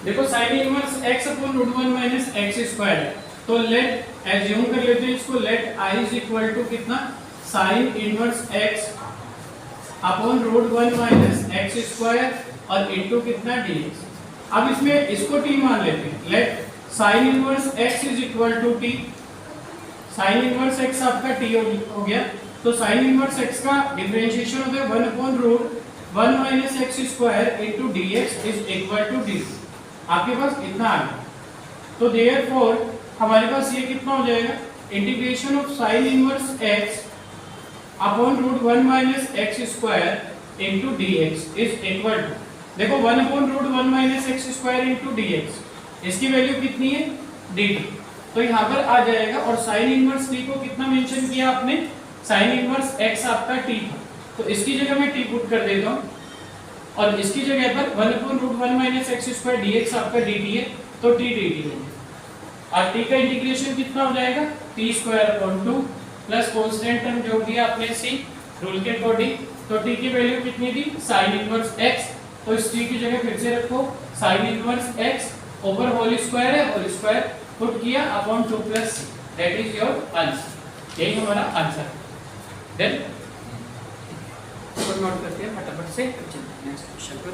देखो sine inverse x upon root 1 minus x square है, तो लेट एज्यूम कर लेते हैं इसको, let i is equal to कितना, sine inverse x upon root 1 minus x square और इनटू कितना dx। अब इसमें इसको t मान लेते हैं, let sine inverse x is equal to t, sine inverse x आपका t हो गया, तो साइन इनवर्स x का डिफरेंशिएशन होता है 1 upon root 1 minus x square into dx is equal to dt। आपके पास इतना आ गया, तो देयरफॉर हमारे पास ये कितना हो जाएगा, integration of sine inverse x upon root 1 minus x square into dx is equal to, देखो 1 upon root 1 minus x square into dx, इसकी वैल्यू कितनी है dt, तो यहाँ पर आ जाएगा। और साइन इनवर्स t को कितना मेंशन किया आपने, साइन इनवर्स x आपका t था, तो इसकी जगह मैं t पुट कर देता हूँ और इसकी जगह पर 1 upon root 1 minus x square dx आपका dt है, तो t dt लेंगे और t का इंटीग्रेशन कितना हो जाएगा, t square upon 2 plus constant term जो दिया आपने c रूल के अकॉर्डिंग, तो t की वैल्यू कितनी थी, साइन इनवर्स x, तो इस t की जगह फिर से रखो sine inverse x over whole square है, होल स्क्वायर पुट किया upon 2 plus c, that is your answer, यही हमारा आंसर है। देन नोट करते हैं फटाफट से, नेक्स्ट क्वेश्चन पर।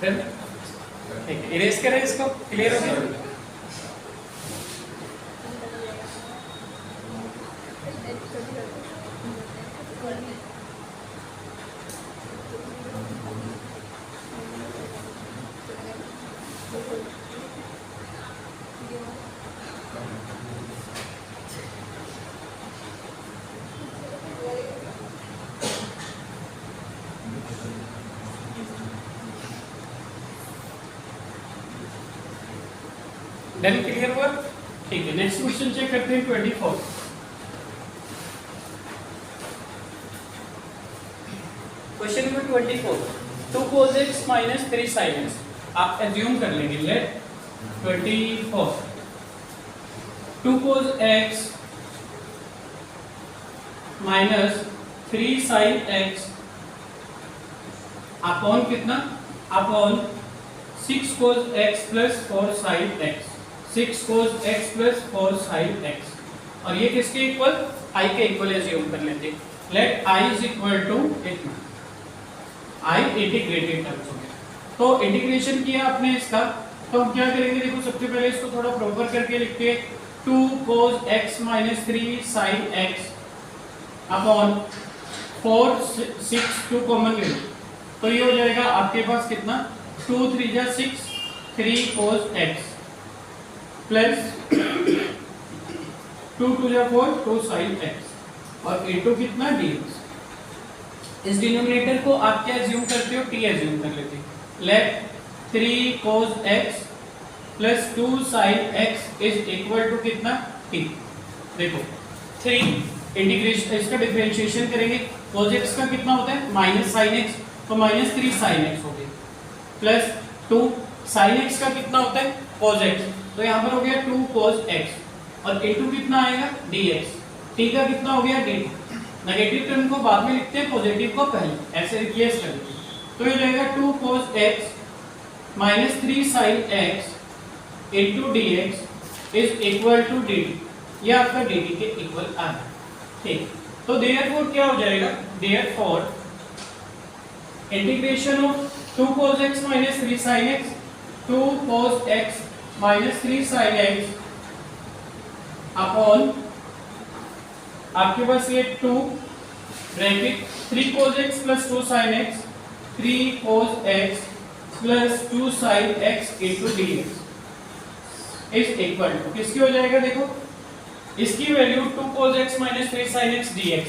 ठीक है, इरेज करें इसको, क्लियर हो गया। देन क्लियर हुआ, ठीक है। नेक्स्ट क्वेश्चन चेक करते हैं 24। Question number 24, 2 cos x minus 3 sin x, आप एज्यूम कर लेंगे, let 24 2 cos x minus 3 sin x upon कितना, upon 6 cos x plus 4 sin x, 6 cos x plus 4 sin x, और ये किसके इक्वल, i के इक्वल एज्यूम कर लेते हैं, let i is equal to इतना, i इंटीग्रेटेड टर्म्स हो गया, तो इंटीग्रेशन किया आपने इसका, तो हम क्या करेंगे, देखो सबसे पहले इसको थोड़ा प्रॉपर करके लिखते हैं, 2 cos x minus 3 sin x upon 4 6 2 common ले लो, तो ये हो जाएगा आपके पास कितना, 2 3 जा 6 3 cos x प्लस 2 2 जा 4 2 sin x और इनटू कितना dx। इस डिनोमिनेटर को आप क्या एज्यूम करते हो, t एज्यूम कर लेते हैं, let 3 cos x plus 2 sin x is equal to कितना t। देखो 3 इंटीग्रेशन, इसका डिफरेंशिएशन करेंगे, cos x का कितना होता है माइनस sin x, तो माइनस 3 sin x हो गया, प्लस 2 sin x का कितना होता है cos x, तो यहाँ पर हो गया 2 cos x और इनटू कितना आएगा dx, t का कितना हो गया dt, नेगेटिव टर्म को बाद में लिखते हैं, पॉजिटिव को पहले, ऐसे रिप्लेस कर देते हैं, तो ये जाएगा 2 cos x minus 3 sin x into dx is equal to dt, ये आपका dt के इक्वल आ रहा है, ठीक। तो देयरफॉर क्या हो जाएगा, therefore integration of 2 cos x minus 3 sin x, 2 cos x minus 3 sin x upon आपके पास ये 2 bracket 3 cos x plus 2 sin x, 3 cos x plus 2 sin x into dx is equal to किसकी हो जाएगा, देखो इसकी value 2 cos x minus 3 sin x dx,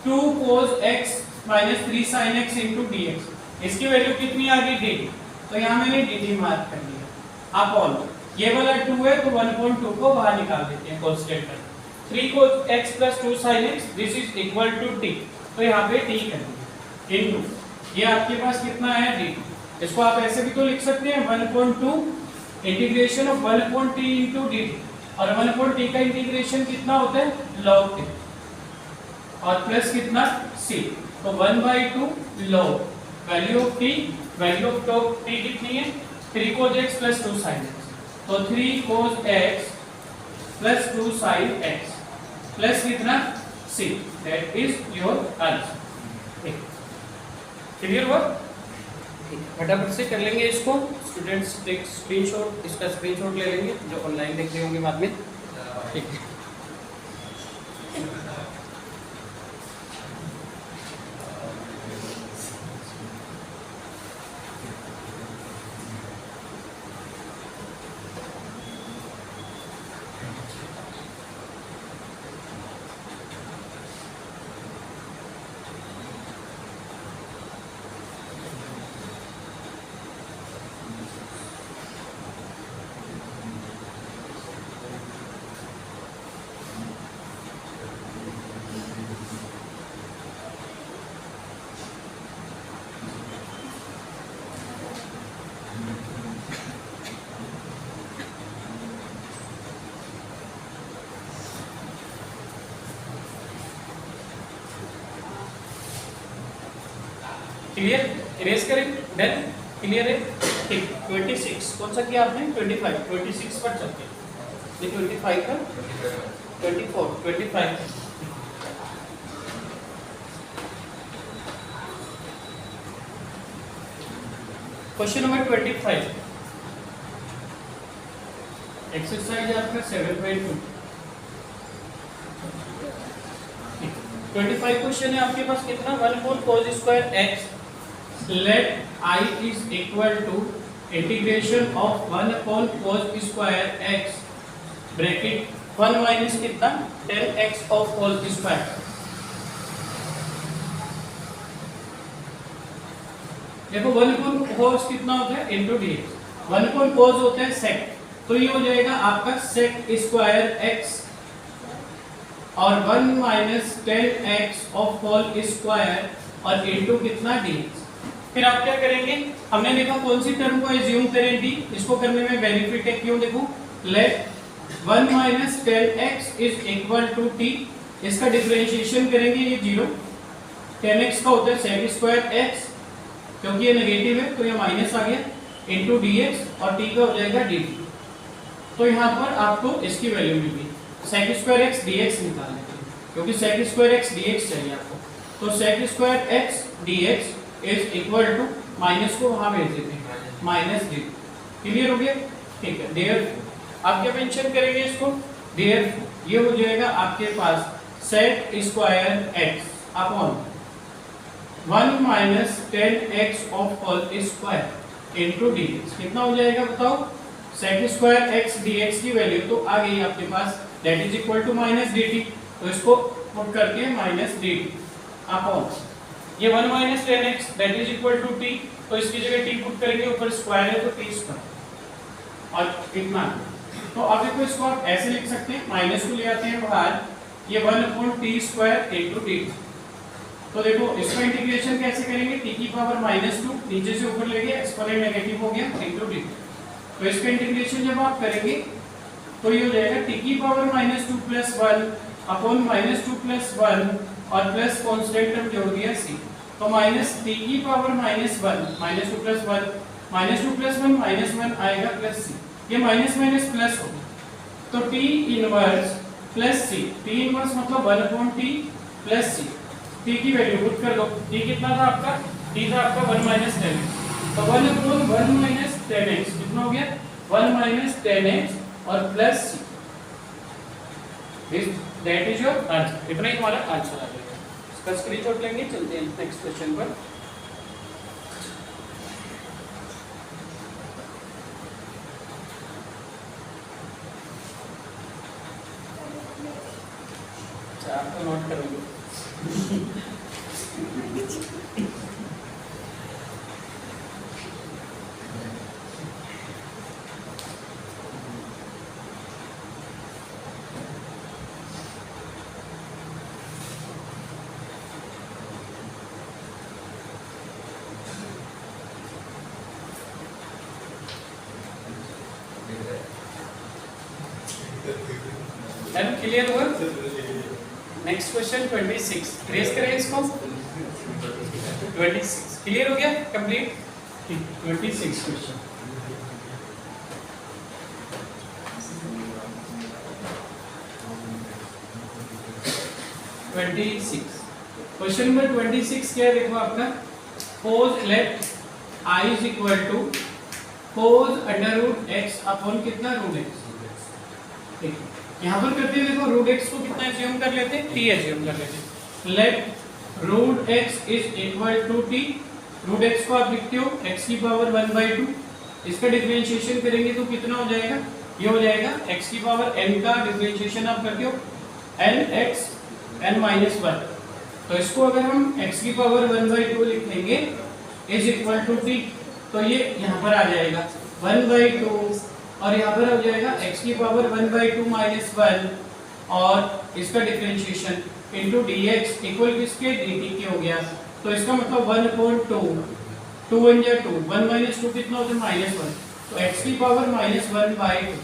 2 cos x minus 3 sin x into D x. इसकी value कितनी आ गई dt, तो यहाँ मैंने dt मार्क कर दिया अपॉन ये वाला 2 है तो 1.2 को बाहर निकाल देते हैं कांस्टेंट पर। 3 cos x plus 2 sin x this is equal to t, तो यहाँ पे t कर दिया इनटू ये आपके पास कितना है dt। इसको आप ऐसे भी तो लिख सकते हैं 1.2 integration of 1/t into dt, और 1/t का इंटीग्रेशन कितना होता है log t, और प्लस कितना c, तो 1/2 log value of t, value of t कितनी है 3 cos x plus 2 sin x, तो 3 cos x plus 2 sin x plus कितना c, that is your answer. Clear हुआ? फटाफट से कर लेंगे इसको स्टूडेंट्स, टेक स्क्रीनशॉट, इसका स्क्रीनशॉट ले लेंगे जो ऑनलाइन देख रहे होंगे बाद में। ठीक है, क्लियर? इरेज करें, डन, क्लियर है? ठीक, 26 कौन सा किया आपने? 25, 26 पर चलते हैं। ये 25 का 24, 25 क्वेश्चन नंबर 25 एक्सरसाइज आपका 7.2। 25 क्वेश्चन है आपके पास कितना 1/4 cos square x let I is equal to integration of 1/cos square x bracket 1 minus कितना 10x ऑफ cos स्क्वायर। देखो 1/cos कितना होता है इनटू dx, 1/cos होता है sec, तो ये हो जाएगा आपका sec स्क्वायर x और 1 minus 10x of cos square और इनटू कितना dx। फिर आप क्या करेंगे, हमने देखा कौन सी टर्म को एज्यूम करें d, इसको करने में बेनिफिट है क्यों, देखो let 1 minus 10x is equal to t, इसका डिफरेंशिएशन करेंगे ये 0, 10x का होता है sec स्क्वायर x क्योंकि ये नेगेटिव है तो ये माइनस आ गया इनटू dx और t का हो जाएगा dt। तो यहाँ पर आपको इसकी वैल्यू मिल गई sec स्क्वायर x dx निकालने के लिए, क्योंकि sec स्क्वायर x dx चाहिए आपको, तो sec square x dx is equal to minus को वहां भेज देते हैं माइनस डी। क्लियर हो गया? ठीक है, देयर आप क्या मेंशन करेंगे इसको, देयर ये हो जाएगा आपके पास sec square x upon 1 minus 10x of whole square into dx। कितना हो जाएगा बताओ, sec स्क्वायर x dx की वैल्यू तो आ गई आपके पास, that is equal to minus dt, तो इसको पुट करके माइनस dt अपॉन ये 1 minus 10x that is equal to t, तो इसकी जगह t पुट करेंगे, ऊपर स्क्वायर है तो t स्क्वायर और कितना। तो अब देखो इसको आप ऐसे लिख सकते हैं, माइनस को ले आते हैं बाहर, ये 1/t स्क्वायर इनटू t। तो देखो इसका इंटीग्रेशन कैसे करेंगे, t की पावर -2 नीचे से ऊपर लेके एक्सपोनेंट नेगेटिव हो गया इनटू t, तो इसका इंटीग्रेशन जब आप करेंगे तो ये हो जाएगा t की पावर -2 प्लस 1 अपॉन -2 प्लस 1 और प्लस कांस्टेंट टर्म जोड़ दिया c, तो माइनस t की पावर -1 -2 प्लस 1 -2 प्लस 1 -1 आएगा प्लस c, ये माइनस माइनस प्लस होगा, तो t inverse plus c, t inverse मतलब 1/t प्लस c, t की वैल्यू पुट कर लो, t कितना था आपका, t था आपका 1 माइनस 10x, तो 1/1 माइनस 10x कितना हो गया 1 माइनस 10x और plus c, that is your answer. इतना ही हमारा आंसर आ जाएगा। इसका स्क्रीनशॉट लेंगे, चलते हैं नेक्स्ट क्वेश्चन पर। आप तो नोट करोगे क्लियर हुआ? नेक्स्ट क्वेश्चन 26, ट्रेस करें इसको। 26 क्लियर हो गया, कंप्लीट। 26 क्वेश्चन। क्वेश्चन नंबर 26 क्या है देखो आपका, पोज let i is equal to पोज अंडर रूट x अपॉन कितना रूट x। ठीक है, यहाँ पर करते हैं देखो रूट x को कितना एज्यूम कर लेते हैं, t एज्यूम कर लेते हैं। Let root x is equal to t, root x को आप लिखते हो x की पावर 1/2, इसका डिफरेंशिएशन करेंगे तो कितना हो जाएगा, ये हो जाएगा x की पावर n का डिफरेंशिएशन आप करते हो n x n माइनस 1, तो इसको अगर हम x की पावर 1/2 लिख लेंगे इज इक्वल टू t, तो ये यहाँ पर आ जाएगा 1/2 और यहाँ पर हो जाएगा x की पावर 1/2 माइनस 1 और इसका डिफरेंशिएशन इनटू dx इक्वल किसके dt के हो गया। तो इसका मतलब 1/2, 2 1 जा 2, 1 माइनस 2 कितना होता है -1, तो x की पावर -1/2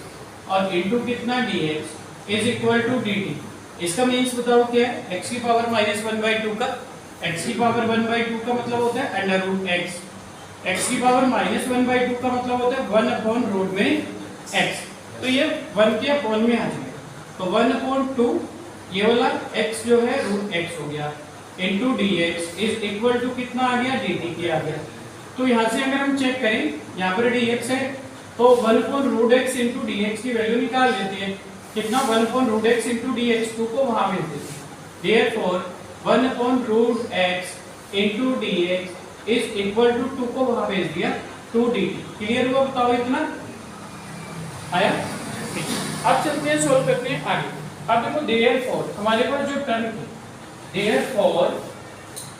और इनटू कितना dx is equal to dt। इसका मीन्स बताओ क्या है, x की पावर -1/2 का, x की पावर 1/2 का मतलब होता है अंडर रूट x, x की पावर -1/2 का मतलब होता है 1 अपॉन रूट में x, तो ये 1 के अपॉन में आ जाएगा, तो 1/2 ये वाला x जो है रूट x हो गया into dx is equal to कितना आ गया, dt के आ गया। तो यहाँ से अगर हम चेक करें, यहाँ पर dx है तो 1/√x इनटू dx की वैल्यू निकाल लेते हैं, कितना 1/√x इनटू dx, 2 को वहां भेज देते हैं, therefore 1/√x into dx is equal to 2 को वहां भेज दिया 2dt। क्लियर हुआ, बताओ इतना आया। अब चलते हैं सोल्व करते हैं आगे। अब देखो देयरफॉर हमारे पास जो टर्म है, देयरफॉर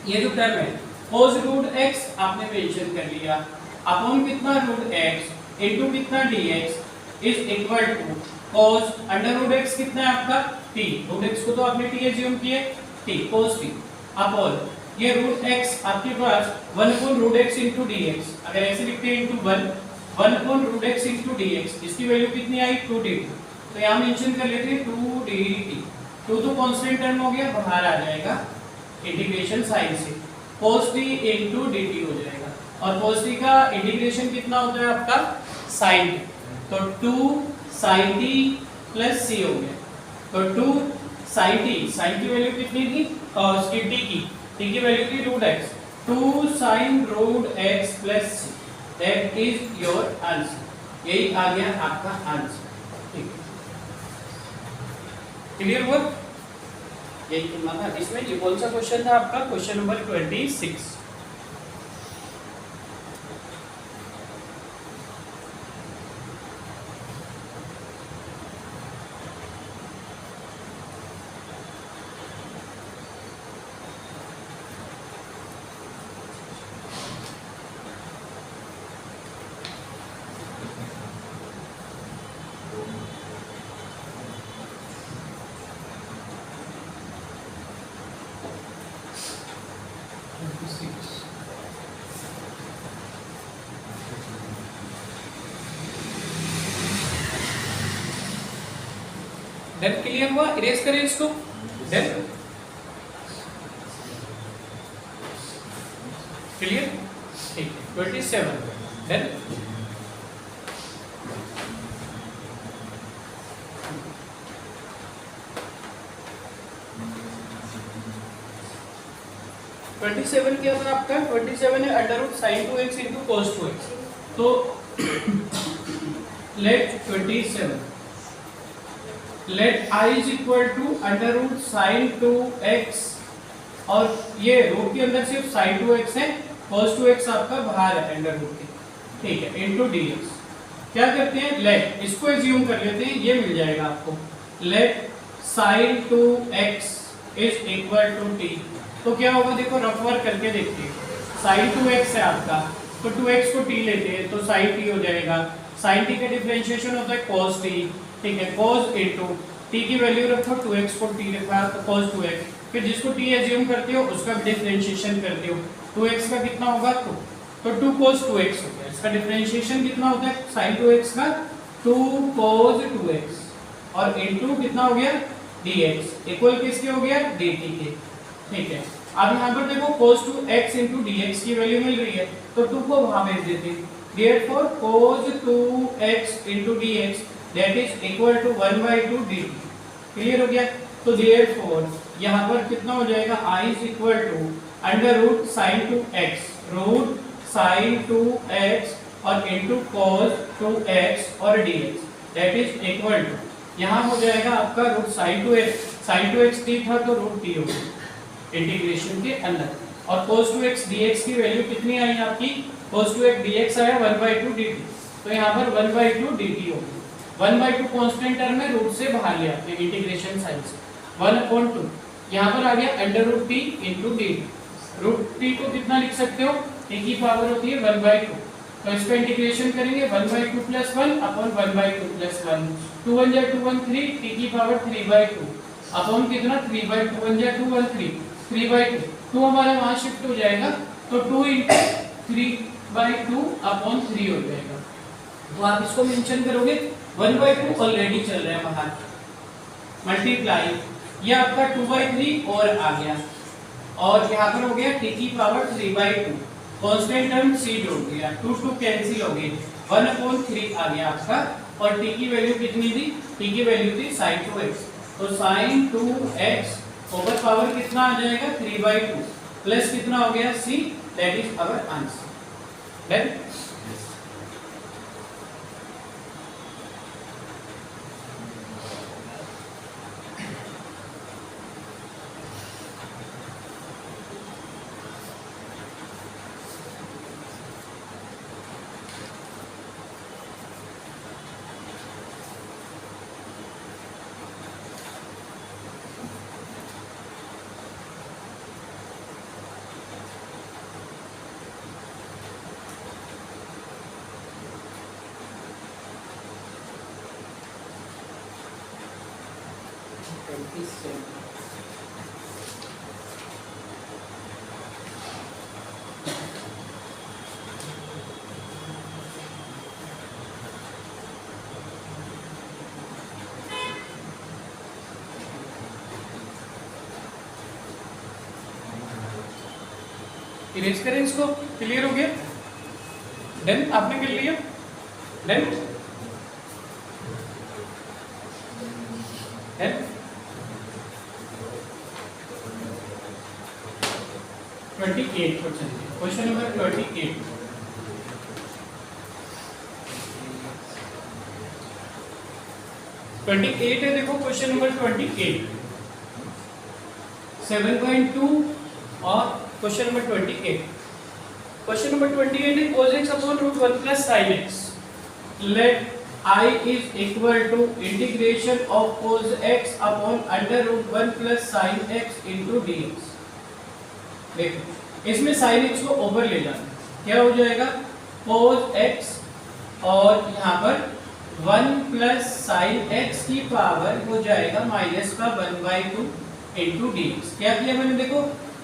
ये जो टर्म है cos रूट x आपने मेंशन कर लिया अपॉन कितना रूट x इनटू कितना dx is equal to cos under root x कितना है आपका t, रूट x को तो आपने t एज्यूम किया t cos t अपॉन ये रूट x आपके पास 1/√x इनटू dx, अगर ऐसे लिखते हैं इनटू 1/√x इनटू dx, इसकी वैल्यू कितनी आई 2dt, तो यहाँ मेंशन कर लेते हैं 2dt, 2 तो कांस्टेंट टर्म हो गया, बाहर आ जाएगा इंटीग्रेशन साइन से cos t इनटू dt हो जाएगा, और cos t का इंटीग्रेशन कितना होता है आपका sin t, तो 2 sin t प्लस c हो गया, तो 2 sin t, sin की वैल्यू कितनी थी cos t की वैल्यू थी root x, 2 sin root x plus c, that is your answer, यही आ गया आपका आंसर। ठीक है, क्लियर हुआ, यही करना था इसमें। ये कौन सा क्वेश्चन था आपका, क्वेश्चन नंबर 26। देन क्लियर हुआ, इरेज करें इसको, देन क्लियर। ठीक है, 27 देन क्या था आपका, 27 है under root sin 2x into cos 2x, तो let 27 let i is equal to under root sin 2x, और ये रूट के अंदर सिर्फ sin 2x है, cos 2x आपका बाहर है अंडर रूट के, ठीक है, इनटू dx। क्या करते हैं, लेट इसको एज्यूम कर लेते हैं, ये मिल जाएगा आपको, let sin 2x is equal to t, तो क्या होगा, देखो रफ वर्क करके देखते हैं। साइन 2x है आपका, तो 2x को t लेते हैं तो sin t हो जाएगा। sin t का डिफरेंशिएशन होता है cos t, ठीक है, cos इनटू t की वैल्यू रखो, 2x को t रखा तो cos 2x, फिर जिसको t एज्यूम करते हो उसका डिफरेंशिएशन करते हो, 2x का कितना होगा 2, तो 2 cos 2x हो गया। इसका डिफरेंशिएशन कितना होता है sin 2x का 2 cos 2x और इनटू कितना हो गया dx इक्वल किसके हो गया dt के, ठीक है। अब यहाँ पर देखो cos 2x into dx की वैल्यू मिल रही है तो 2 को वहां भेज देते हैं, therefore cos 2x into dx that is equal to 1/2 dt। Clear हो गया, तो therefore यहाँ पर कितना हो जाएगा I is equal to under root sin 2x, root sin 2x और into cos 2x और dx that is equal to, यहाँ हो जाएगा आपका रूट sin 2x t था तो रूट t हो गया इंटीग्रेशन के अंदर, और cos 2x dx की वैल्यू कितनी आई आपकी, cos 2x dx आया 1/2 dt, तो यहाँ पर 1/2 dt हो गया। 1/2 कांस्टेंट टर्म में रूट से बाहर ले आते हैं इंटीग्रेशन साइन से, 1/2 यहाँ पर आ गया under root t into dt। Root t को कितना लिख सकते हो, t की पावर होती है 1/2, तो इसका इंटीग्रेशन करेंगे 1/2 प्लस 1 अपॉन 1/2 प्लस 1, 2 1 जा 2 1 3, t की पावर 3/2 अपॉन कितना 3/2 1 जा 2 1 3, 3/2, 2 हमारा वहां शिफ्ट हो जाएगा तो 2 into 3/2 अपॉन 3 हो जाएगा। तो आप इसको मेंशन करोगे 1/2 ऑलरेडी चल रहा है बाहर, मल्टीप्लाई ये आपका 2/3 और आ गया, और यहाँ पर हो गया t की पावर 3/2, कांस्टेंट टर्म c जोड़ दिया, 2 कैंसिल हो गए, 1/3 आ गया आपका, और t की वैल्यू कितनी थी, t की वैल्यू थी sin 2x, तो sin 2x ओवर पावर कितना आ जाएगा 3/2 प्लस कितना हो गया c, that is our answer. Then erase करें इसको, क्लियर हो गया, देन आपने कर लिया, देन 28 क्वेश्चन नंबर 28। है, देखो क्वेश्चन नंबर 28 7.2 और क्वेश्चन नंबर 28। क्वेश्चन नंबर 28 है cos x upon root 1 plus sin x, let I is equal to integration of cos x upon under root 1 plus sin x into dx। देखो इसमें sin x को over ले जाना, क्या हो जाएगा cos x और यहाँ पर 1 प्लस sin x की पावर हो जाएगा माइनस का 1/2 इंटू dx। क्या किया मैंने, देखो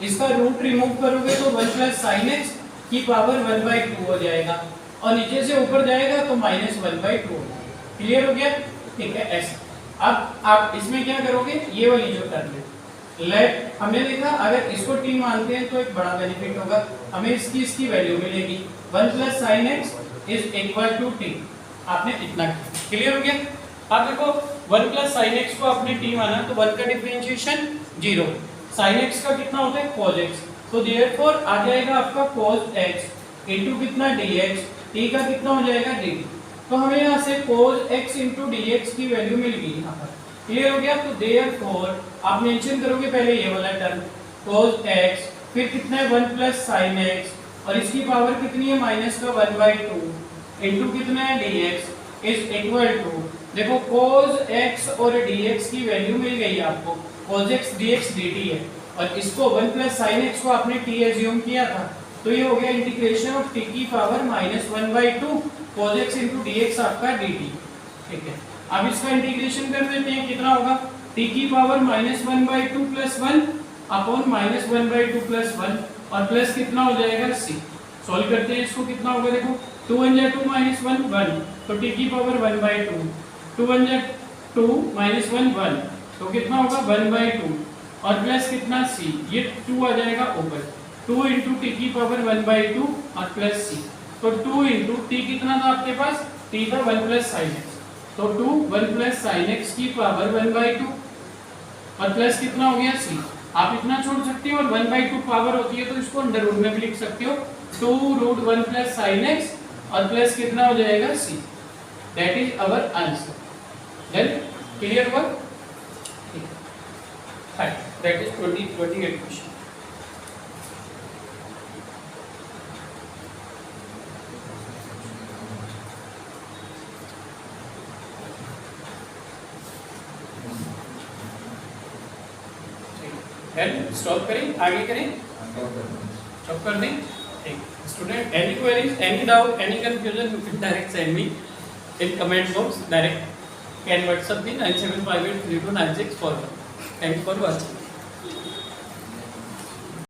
इसका रूट रिमूव करोगे तो 1 प्लस sin x की पावर 1/2 हो जाएगा, और नीचे से ऊपर जाएगा तो माइनस 1/2 होगा। क्लियर हो गया, ठीक है ऐसा। अब आप इसमें क्या करोगे, ये वाली जो टर्म है लेट, हमने देखा अगर इसको t मानते हैं तो एक बड़ा बेनिफिट होगा, हमें इसकी वैल्यू मिलेगी 1 plus sin x is equal to t। आपने इतना क्लियर हो गया। अब देखो 1 प्लस sin x को आपने t माना तो 1 का डिफरेंशिएशन 0, sin x का कितना होता है cos x, तो देयरफॉर आ जाएगा आपका cos x इनटू कितना dx, t का कितना हो जाएगा dt। तो हमें यहाँ से cos x इनटू dx की वैल्यू मिल गई यहाँ पर, क्लियर हो गया। तो देयरफॉर आप मेंशन करोगे पहले ये वाला टर्म cos x, फिर कितना है 1 प्लस sin x और इसकी पावर कितनी है माइनस का 1/2 इनटू कितना है dx इज इक्वल टू, देखो cos x और dx की वैल्यू मिल गई आपको, cos x dx dt है, और इसको 1 प्लस साइन एक्स को आपने टी एज्यूम किया था, तो ये हो गया इंटीग्रेशन ऑफ टी की power -1/2 cos x into dx आपका dt। ठीक है, अब इसका इंटीग्रेशन कर देते हैं, कितना होगा टी की पावर -1/2 प्लस 1 अपॉन -1/2 प्लस 1 और प्लस कितना हो जाएगा c। सॉल्व करते हैं इसको, कितना होगा देखो 2 1 जा 2 -1 1, तो टी की पावर 1/2, 2 1 जा 2 -1 1, तो कितना होगा 1/2 और प्लस कितना c, ये 2 आ जाएगा ऊपर, 2 इंटू टी की पावर 1/2 और प्लस c, तो 2 इंटू टी कितना था आपके पास, t था 1 प्लस साइन एक्स, तो 2 1 प्लस साइन एक्स की पावर 1/2 और प्लस कितना हो गया c। आप इतना छोड़ सकते हो और 1/2 पावर होती है तो इसको अंडर रूट में भी लिख सकते हो, 2 रूट 1 प्लस साइन एक्स और प्लस कितना हो जाएगा c। That is our answer. Then clear हुआ, fine, that is 28 question. Stop करें, आगे करें, स्टॉप कर दें। ठीक, student any queries, any doubt, any confusion, you can direct send me in comment box, direct can WhatsApp me 9758329641। Thank you for watching.